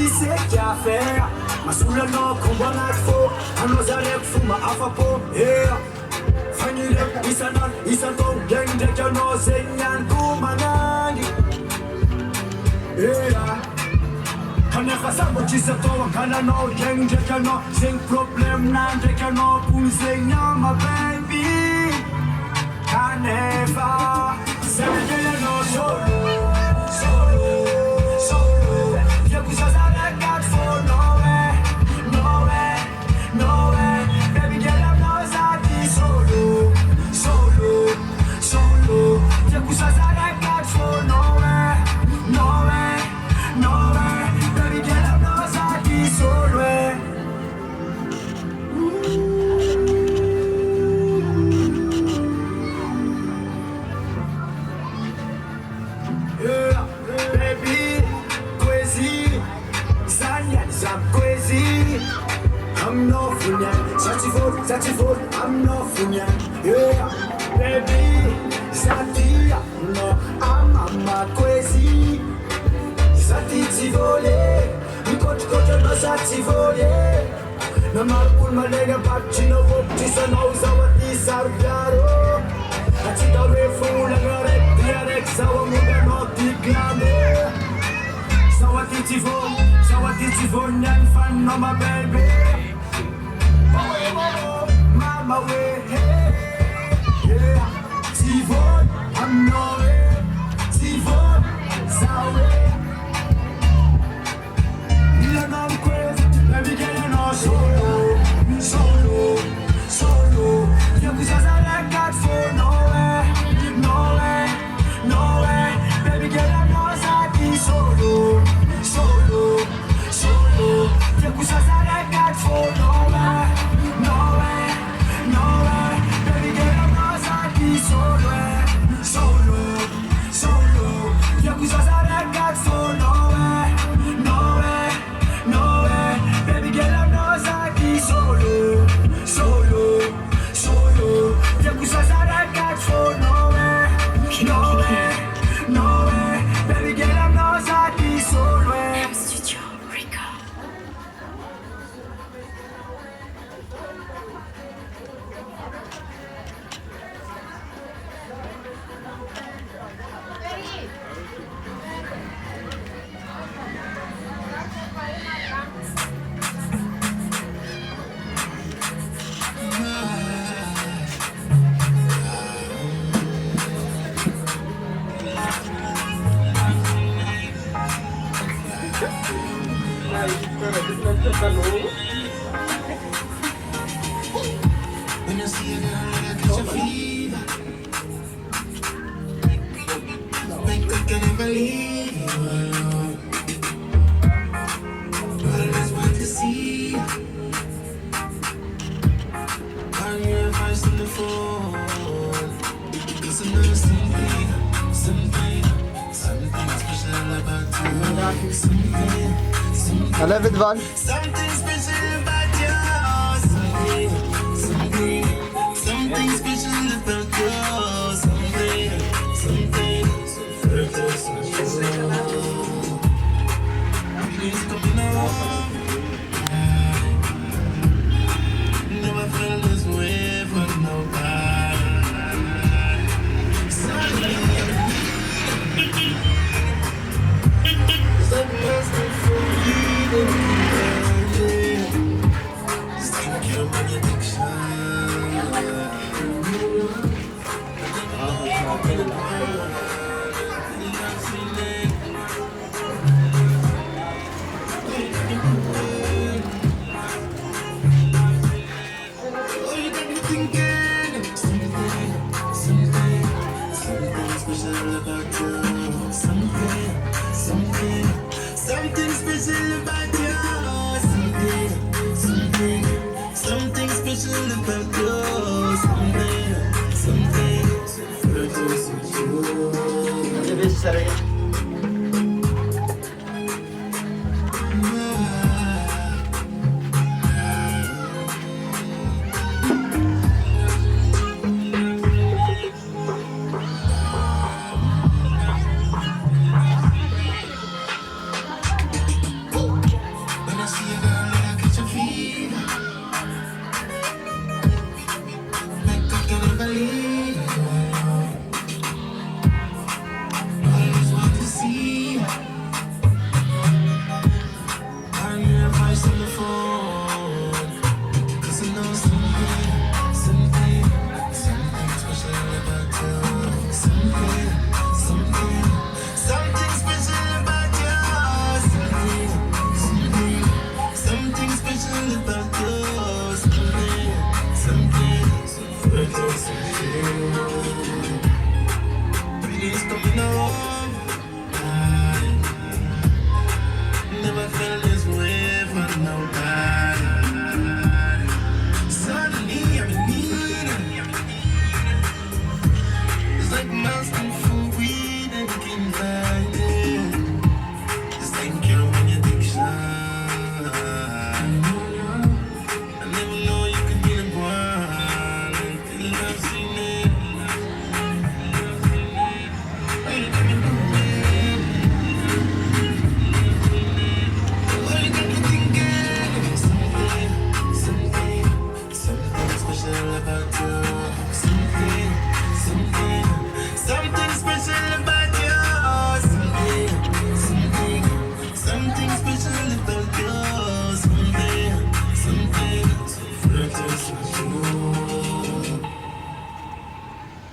c'est qu'il y a à faire. Ma sous le nom, combat n'a faux. On nous a l'air fou, ma afapo. Yeah. Fanny le, isanan, isanton, gang de kano, zenyan, kumanangi. Yeah. Kana kasama chisato, kana no, gang de kano, sing problem, nan de kano, pulsenya, my baby. Can never, say no solo. Sativol, I'm not funyan. Yeah, baby, Satia, no, I'm a crazy. Sativole, you got to go to the Sativole. No matter my leg back, you know what this and how's our this are claro. I think I'll be full of the Rex, our mother not the glamour. So what did you and fan no my baby. Mama way, yeah. Tivon, I'm Norway. Tivon, Zawe. I'm crazy, baby girl, you know solo. You push us out like that for no way. Baby girl, I'm not happy solo. You push us out like that for no way. Baby girl, I'm not happy solo. You push us out like that for no way. Baby girl, I'm not happy solo. You push us out like that for no way. Baby girl, I'm not happy solo. Studio Record. When I see a girl, I catch a fever. Like I can never leave you alone. But I just want to see you. On your voice on the phone. Cause I know something special about you. Something Levy Val. Something special about you. Something special about you. Something please come now. Never felt this way for nobody. Something for you. Something special about